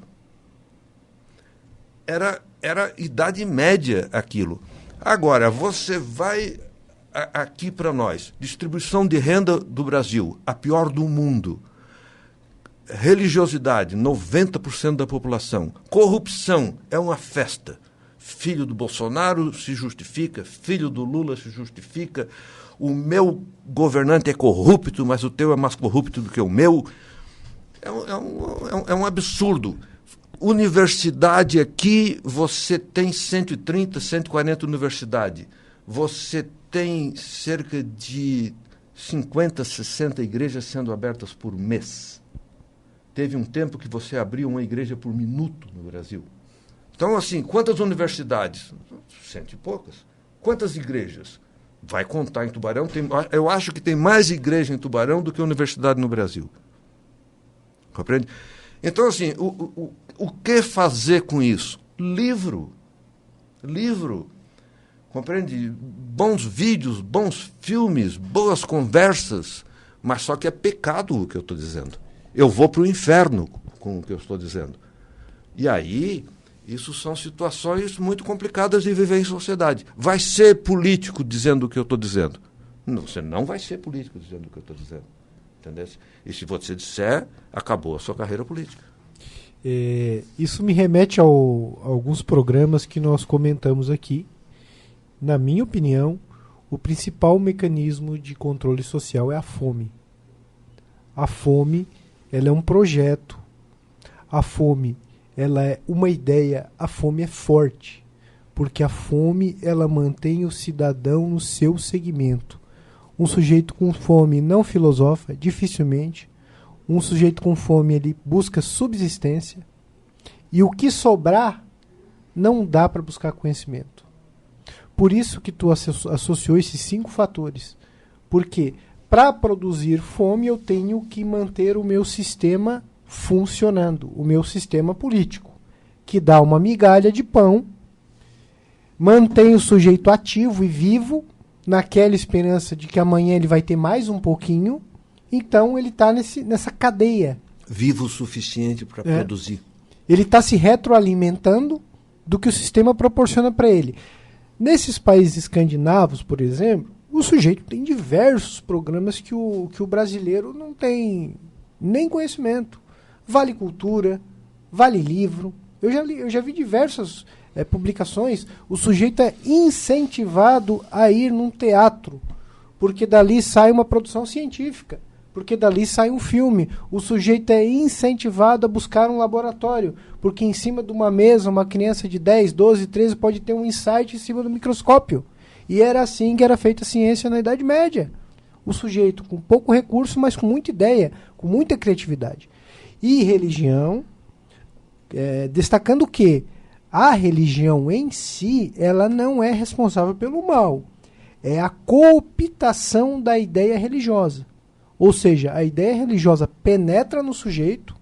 Era Idade Média aquilo. Agora, você vai aqui para nós, distribuição de renda do Brasil, a pior do mundo. Religiosidade, 90% da população. Corrupção, é uma festa. Filho do Bolsonaro se justifica, filho do Lula se justifica, o meu governante é corrupto, mas o teu é mais corrupto do que o meu. É um absurdo. Universidade aqui, você tem 130, 140 universidades. Você tem cerca de 50, 60 igrejas sendo abertas por mês. Teve um tempo que você abria uma igreja por minuto no Brasil. Então, assim, quantas universidades? 100 e poucas. Quantas igrejas? vai contar em Tubarão. Eu acho que tem mais igreja em Tubarão do que universidade no Brasil. Compreende? Então, assim, o que fazer com isso? Livro. Compreende? Bons vídeos, bons filmes, boas conversas. Mas só que é pecado o que eu estou dizendo. Eu vou para o inferno com o que eu estou dizendo. E aí, isso são situações muito complicadas de viver em sociedade. Vai ser político dizendo o que eu estou dizendo? Não, você não vai ser político dizendo o que eu estou dizendo. Entendeu? E se você disser, acabou a sua carreira política. Isso me remete a alguns programas que nós comentamos aqui. Na minha opinião, o principal mecanismo de controle social é a fome. A fome, ela é um projeto. A fome, ela é uma ideia. A fome é forte, porque a fome, ela mantém o cidadão no seu segmento. Um sujeito com fome não filosofa, dificilmente. Um sujeito com fome, ele busca subsistência. E o que sobrar, não dá para buscar conhecimento. Por isso que tu associou esses 5 fatores. Porque para produzir fome, eu tenho que manter o meu sistema funcionando, o meu sistema político, que dá uma migalha de pão, mantém o sujeito ativo e vivo, naquela esperança de que amanhã ele vai ter mais um pouquinho, então ele está nessa cadeia. Vivo o suficiente para produzir. Ele está se retroalimentando do que o sistema proporciona para ele. Nesses países escandinavos, por exemplo, o sujeito tem diversos programas que o brasileiro não tem nem conhecimento. Vale cultura, vale livro. Eu já vi diversas publicações. O sujeito é incentivado a ir num teatro, porque dali sai uma produção científica, porque dali sai um filme. O sujeito é incentivado a buscar um laboratório, porque em cima de uma mesa, uma criança de 10, 12, 13 pode ter um insight em cima do microscópio. E era assim que era feita a ciência na Idade Média. O sujeito com pouco recurso, mas com muita ideia, com muita criatividade. E religião, destacando que a religião em si, ela não é responsável pelo mal. É a cooptação da ideia religiosa. Ou seja, a ideia religiosa penetra no sujeito,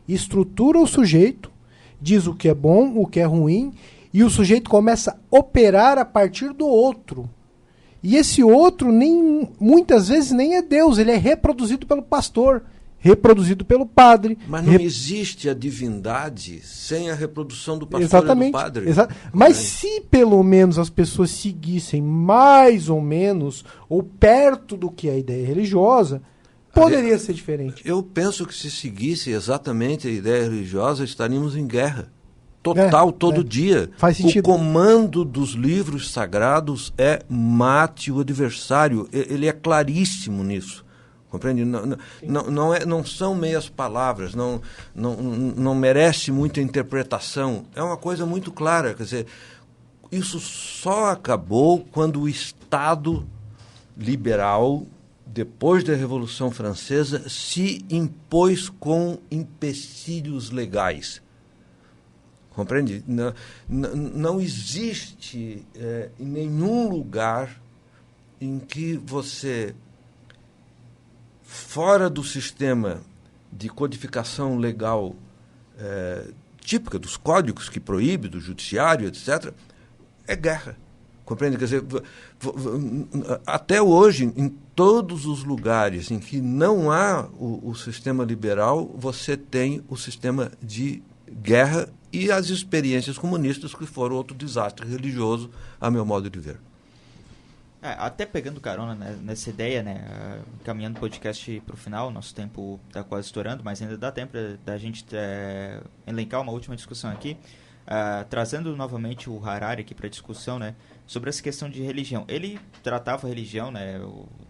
estrutura o sujeito, diz o que é bom, o que é ruim, e o sujeito começa a operar a partir do outro. E esse outro, muitas vezes, nem é Deus, ele é reproduzido pelo pastor, reproduzido pelo padre. Mas não existe a divindade sem a reprodução do pastor. Exatamente, e do padre. Mas se pelo menos as pessoas seguissem mais ou menos, ou perto do que é a ideia religiosa, poderia ser diferente. Eu penso que se seguisse exatamente a ideia religiosa, estaríamos em guerra. Total, todo dia. Faz sentido. O comando dos livros sagrados é mate o adversário. Ele é claríssimo nisso. Compreende? Não são meias palavras, não merece muita interpretação. É uma coisa muito clara. Quer dizer, isso só acabou quando o Estado liberal, depois da Revolução Francesa, se impôs com empecilhos legais. Compreende? Não existe em nenhum lugar em que você, fora do sistema de codificação legal típica dos códigos que proíbe, do judiciário, etc., é guerra. Compreende? Quer dizer, até hoje, em todos os lugares em que não há o sistema liberal, você tem o sistema de guerra e as experiências comunistas, que foram outro desastre religioso, a meu modo de ver. Até pegando carona, né, nessa ideia, né, caminhando o podcast para o final, nosso tempo está quase estourando, mas ainda dá tempo da gente elencar uma última discussão aqui, trazendo novamente o Harari aqui para discussão, né, sobre essa questão de religião. Ele tratava a religião, né,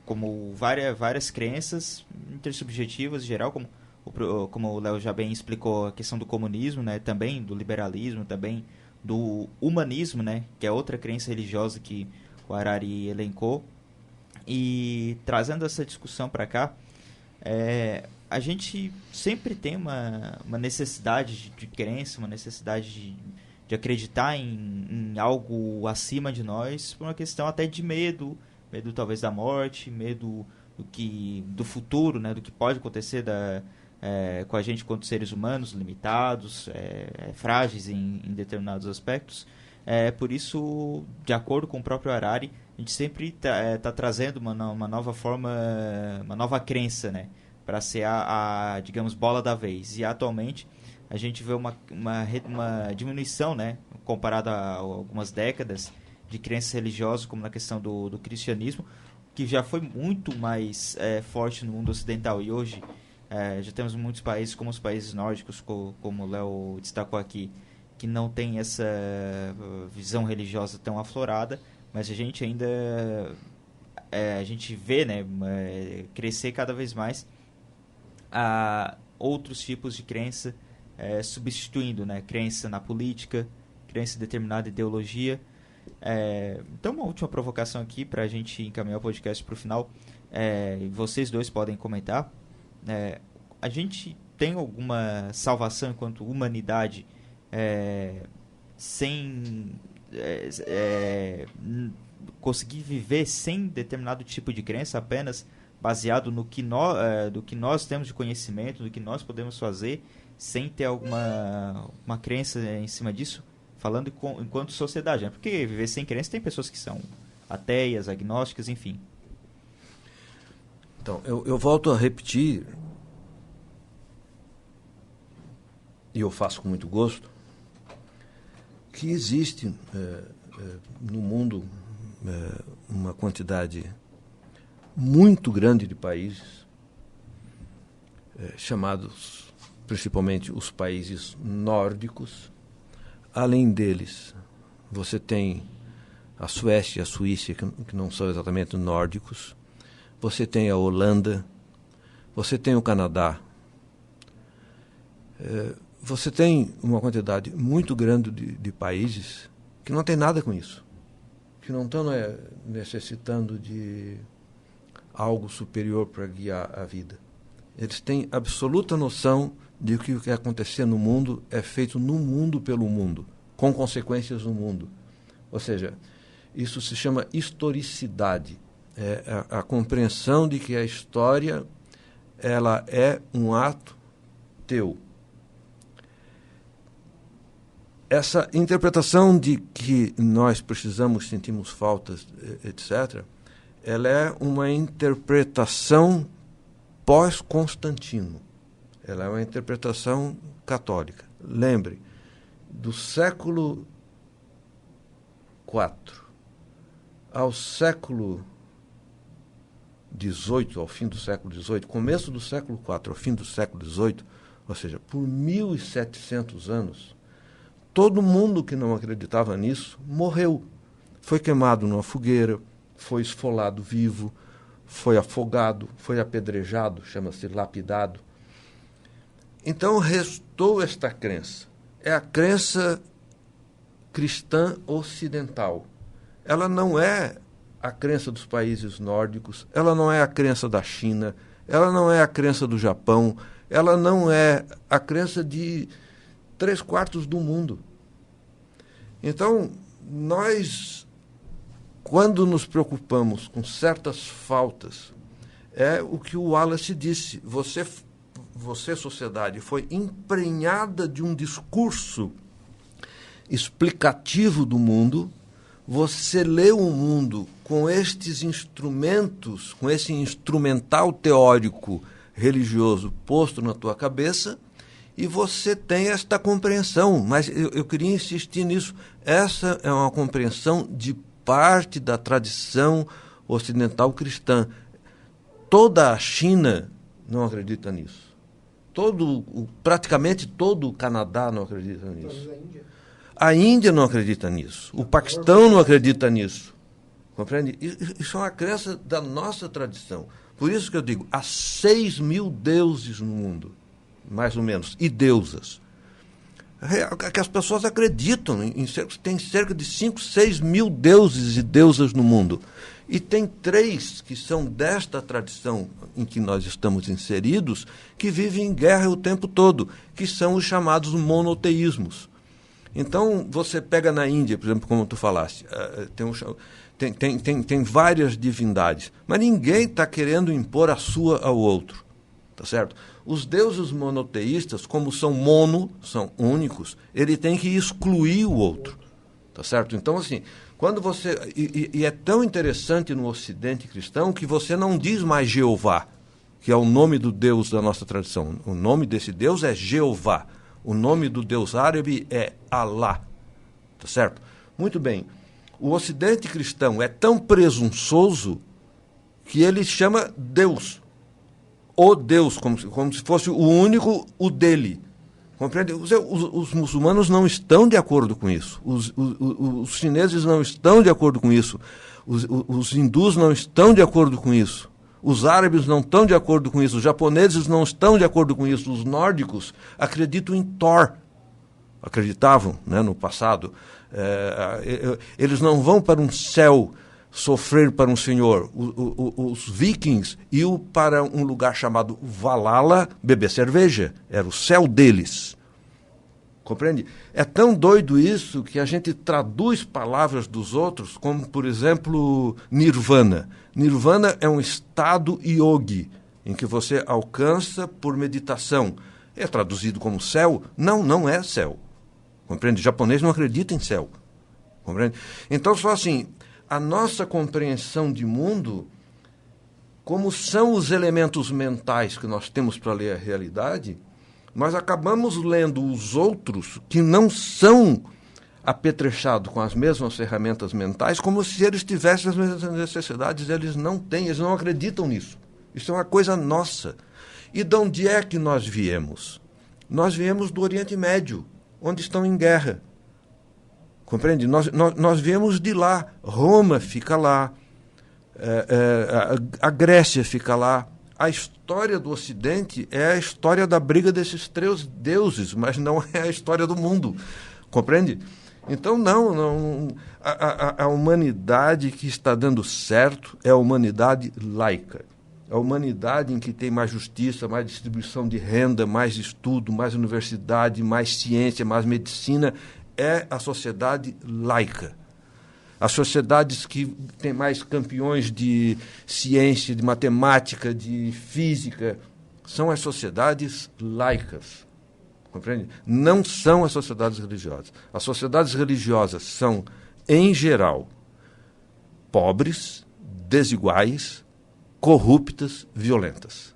como várias crenças intersubjetivas em geral, como o Léo já bem explicou, a questão do comunismo, né, também do liberalismo, também do humanismo, né, que é outra crença religiosa que o Harari elencou. E trazendo essa discussão para cá, a gente sempre tem uma necessidade de crença, uma necessidade de acreditar em algo acima de nós, por uma questão até de medo, Medo talvez da morte, medo do futuro, né? Do que pode acontecer com a gente quanto seres humanos, limitados, frágeis em determinados aspectos. Por isso, de acordo com o próprio Harari, a gente sempre tá trazendo uma nova forma, uma nova crença, né? Para ser digamos, bola da vez. E atualmente a gente vê uma diminuição, né? Comparado a algumas décadas, de crenças religiosas, como na questão do cristianismo, que já foi muito mais forte no mundo ocidental. E hoje já temos muitos países, como os países nórdicos, como o Léo destacou aqui, que não tem essa visão religiosa tão aflorada, mas a gente ainda a gente vê, né, crescer cada vez mais outros tipos de crença, substituindo, né, crença na política, crença em determinada ideologia. Então, uma última provocação aqui para a gente encaminhar o podcast para o final. Vocês dois podem comentar. A gente tem alguma salvação enquanto humanidade sem conseguir viver sem determinado tipo de crença, apenas baseado no que nós temos de conhecimento, do que nós podemos fazer, sem ter uma crença em cima disso? Falando enquanto sociedade, né? Porque viver sem crença, tem pessoas que são ateias, agnósticas, enfim. Então, eu volto a repetir, e eu faço com muito gosto, que existe no mundo uma quantidade muito grande de países, chamados principalmente os países nórdicos. Além deles, você tem a Suécia e a Suíça, que não são exatamente nórdicos. Você tem a Holanda. Você tem o Canadá. Você tem uma quantidade muito grande de países que não tem nada com isso, que não estão necessitando de algo superior para guiar a vida. Eles têm absoluta noção de que o que acontecer no mundo é feito no mundo pelo mundo, com consequências no mundo. Ou seja, isso se chama historicidade. A compreensão de que a história ela é um ato teu. Essa interpretação de que nós precisamos, sentimos faltas, etc., ela é uma interpretação pós-Constantino. Ela é uma interpretação católica. Lembre, do século IV ao século XVIII, ao fim do século XVIII, começo do século IV ao fim do século XVIII, ou seja, por 1.700 anos, todo mundo que não acreditava nisso morreu. Foi queimado numa fogueira, foi esfolado vivo, foi afogado, foi apedrejado, chama-se lapidado. Então restou esta crença. É a crença cristã ocidental. Ela não é a crença dos países nórdicos, ela não é a crença da China, ela não é a crença do Japão, ela não é a crença de 3/4 do mundo. Então, nós, quando nos preocupamos com certas faltas, é o que o Wallace disse, você, sociedade, foi emprenhada de um discurso explicativo do mundo, você leu o mundo com estes instrumentos, com esse instrumental teórico religioso posto na tua cabeça, e você tem esta compreensão. Mas eu queria insistir nisso. Essa é uma compreensão de parte da tradição ocidental cristã. Toda a China não acredita nisso. Praticamente todo o Canadá não acredita nisso. A Índia não acredita nisso. O Paquistão não acredita nisso. Compreende? Isso é uma crença da nossa tradição. Por isso que eu digo, há 6.000 deuses no mundo, mais ou menos, e deusas. Que as pessoas acreditam. Tem cerca de 5, 6 mil deuses e deusas no mundo. E tem 3 que são desta tradição em que nós estamos inseridos, que vivem em guerra o tempo todo, que são os chamados monoteísmos. Então, você pega na Índia, por exemplo, como tu falaste, tem várias divindades, mas ninguém está querendo impor a sua ao outro, tá certo? Os deuses monoteístas, como são únicos, ele tem que excluir o outro, tá certo? Então, assim, quando você... E é tão interessante no Ocidente cristão que você não diz mais Jeová, que é o nome do Deus da nossa tradição. O nome desse Deus é Jeová. O nome do Deus árabe é Alá, tá certo? Muito bem. O Ocidente cristão é tão presunçoso que ele chama Deus. O Deus, como se fosse o único, o dele. Compreende? Os muçulmanos não estão de acordo com isso. Os chineses não estão de acordo com isso. Os hindus não estão de acordo com isso. Os árabes não estão de acordo com isso. Os japoneses não estão de acordo com isso. Os nórdicos acreditam em Thor. Acreditavam, né, no passado. Eles não vão para um céu sofrer para um senhor. Os vikings iam para um lugar chamado Valhalla beber cerveja. Era o céu deles. Compreende? É tão doido isso que a gente traduz palavras dos outros, como, por exemplo, Nirvana. Nirvana é um estado yogi, em que você alcança por meditação. É traduzido como céu? Não, não é céu. Compreende? O japonês não acredita em céu. Compreende? Então, só assim, a nossa compreensão de mundo, como são os elementos mentais que nós temos para ler a realidade, nós acabamos lendo os outros que não são apetrechados com as mesmas ferramentas mentais, como se eles tivessem as mesmas necessidades. Eles não têm, eles não acreditam nisso. Isso é uma coisa nossa. E de onde é que nós viemos? Nós viemos do Oriente Médio, onde estão em guerra. Compreende? Nós viemos de lá. Roma fica lá, a Grécia fica lá. A história do Ocidente é a história da briga desses três deuses, mas não é a história do mundo. Compreende? Então, não a humanidade que está dando certo é a humanidade laica. A humanidade em que tem mais justiça, mais distribuição de renda, mais estudo, mais universidade, mais ciência, mais medicina, é a sociedade laica. As sociedades que têm mais campeões de ciência, de matemática, de física, são as sociedades laicas. Compreende? Não são as sociedades religiosas. As sociedades religiosas são, em geral, pobres, desiguais, corruptas, violentas.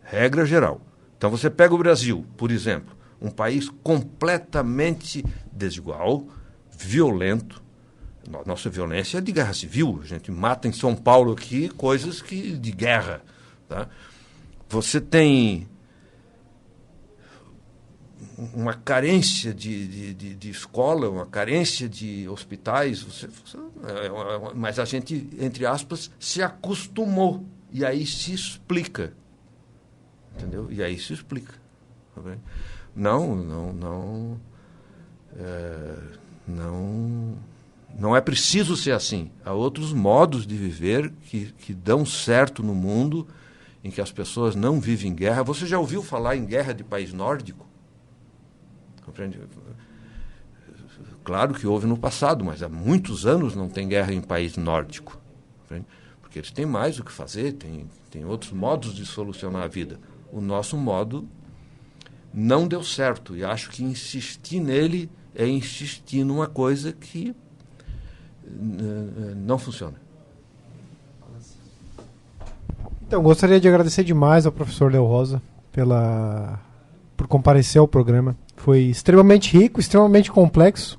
Regra geral. Então você pega o Brasil, por exemplo, um país completamente desigual, violento. Nossa violência é de guerra civil. A gente mata em São Paulo aqui coisas de guerra. Tá? Você tem uma carência de escola, uma carência de hospitais, mas a gente, entre aspas, se acostumou. E aí se explica. Entendeu? E aí se explica. Não é preciso ser assim. Há outros modos de viver que dão certo no mundo, em que as pessoas não vivem em guerra. Você já ouviu falar em guerra de país nórdico? Compreende? Claro que houve no passado, mas há muitos anos não tem guerra em país nórdico. Compreende? Porque eles têm mais o que fazer, tem outros modos de solucionar a vida. O nosso modo não deu certo, e acho que insistir nele é insistir numa coisa que não funciona. Então, gostaria de agradecer demais ao professor Léo Rosa por comparecer ao programa. Foi extremamente rico, extremamente complexo.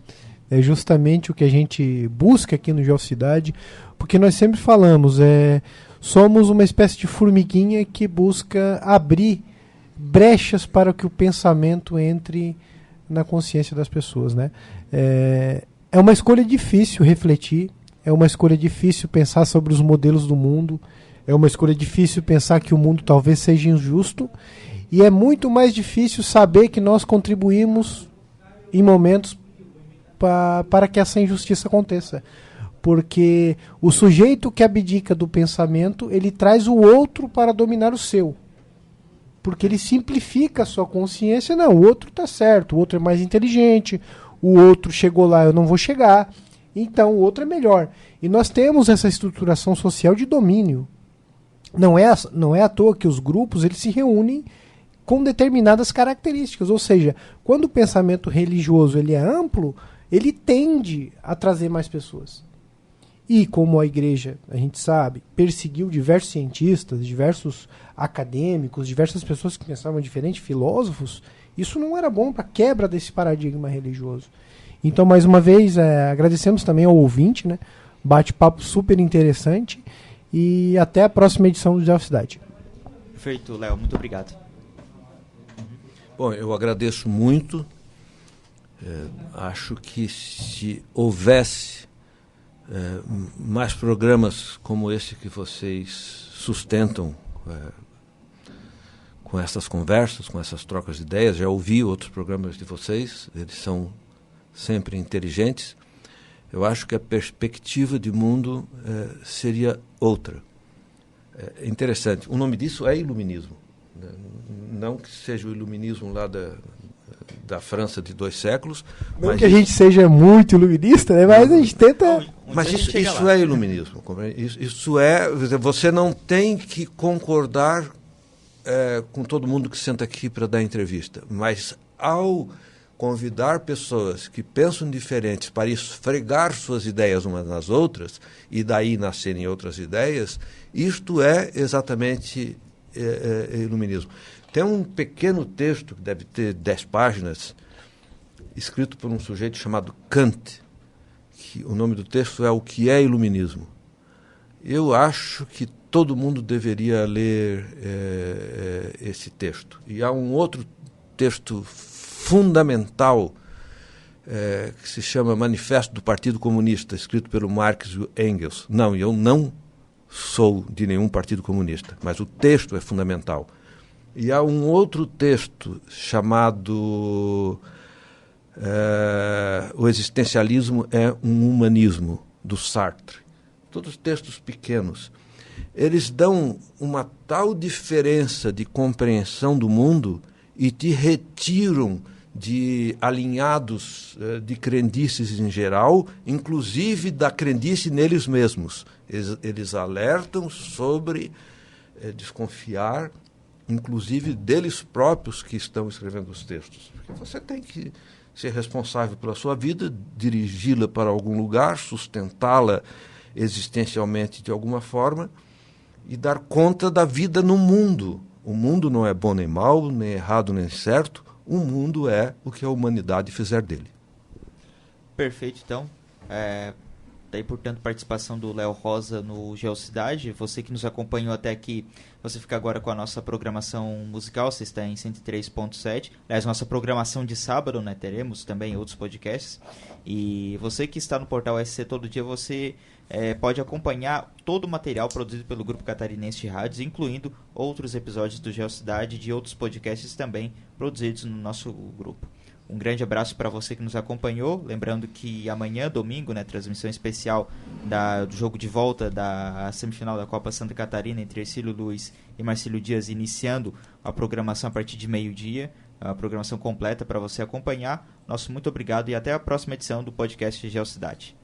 É justamente o que a gente busca aqui no Geocidade, porque nós sempre falamos, somos uma espécie de formiguinha que busca abrir brechas para que o pensamento entre na consciência das pessoas, né? É uma escolha difícil refletir, é uma escolha difícil pensar sobre os modelos do mundo, é uma escolha difícil pensar que o mundo talvez seja injusto, e é muito mais difícil saber que nós contribuímos em momentos para que essa injustiça aconteça. Porque o sujeito que abdica do pensamento, ele traz o outro para dominar o seu. Porque ele simplifica a sua consciência. Não, o outro está certo, o outro é mais inteligente, o outro chegou lá, eu não vou chegar. então o outro é melhor. E nós temos essa estruturação social de domínio. Não é à toa que os grupos eles se reúnem com determinadas características. Ou seja, quando o pensamento religioso ele é amplo, ele tende a trazer mais pessoas. E como a igreja, a gente sabe, perseguiu diversos cientistas, diversos acadêmicos, diversas pessoas que pensavam diferente, filósofos, isso não era bom para a quebra desse paradigma religioso. Então, mais uma vez, agradecemos também ao ouvinte, né? Bate-papo super interessante. E até a próxima edição do Geocidade. Perfeito, Léo. Muito obrigado. Bom, eu agradeço muito. Acho que se houvesse mais programas como esse que vocês sustentam com essas conversas, com essas trocas de ideias, já ouvi outros programas de vocês, eles são sempre inteligentes. Eu acho que a perspectiva de mundo seria outra. É interessante. O nome disso é iluminismo. Não que seja o iluminismo lá da França de 2 séculos. Não mas que a gente seja muito iluminista, né? Mas a gente tenta... Mas isso é iluminismo. Isso é... Você não tem que concordar com todo mundo que senta aqui para dar entrevista. Mas ao convidar pessoas que pensam diferentes para esfregar suas ideias umas nas outras e daí nascerem outras ideias, isto é exatamente iluminismo. Tem um pequeno texto, que deve ter 10 páginas, escrito por um sujeito chamado Kant, que o nome do texto é O que é Iluminismo. Eu acho que todo mundo deveria ler esse texto. E há um outro texto fundamental que se chama Manifesto do Partido Comunista, escrito pelo Marx e Engels. Não, eu não sou de nenhum partido comunista, mas o texto é fundamental. E há um outro texto chamado O Existencialismo é um Humanismo, do Sartre. Todos textos pequenos. Eles dão uma tal diferença de compreensão do mundo e te retiram de alinhados de crendices em geral, inclusive da crendice neles mesmos. Eles alertam sobre desconfiar, inclusive deles próprios que estão escrevendo os textos. Porque você tem que ser responsável pela sua vida, dirigi-la para algum lugar, sustentá-la existencialmente de alguma forma e dar conta da vida no mundo. O mundo não é bom nem mau, nem errado nem certo. O mundo é o que a humanidade fizer dele. Perfeito, então. Daí, portanto, participação do Léo Rosa no Geocidade. Você que nos acompanhou até aqui, você fica agora com a nossa programação musical. Você está em 103.7. Aliás, nossa programação de sábado, né? Teremos também outros podcasts. E você que está no portal SC Todo Dia, você pode acompanhar todo o material produzido pelo Grupo Catarinense de Rádios, incluindo outros episódios do Geocidade e de outros podcasts também produzidos no nosso grupo. Um grande abraço para você que nos acompanhou. Lembrando que amanhã, domingo, né, transmissão especial do jogo de volta da semifinal da Copa Santa Catarina entre Ercílio Luiz e Marcílio Dias, iniciando a programação a partir de meio-dia. A programação completa para você acompanhar. Nosso muito obrigado e até a próxima edição do podcast Geocidade.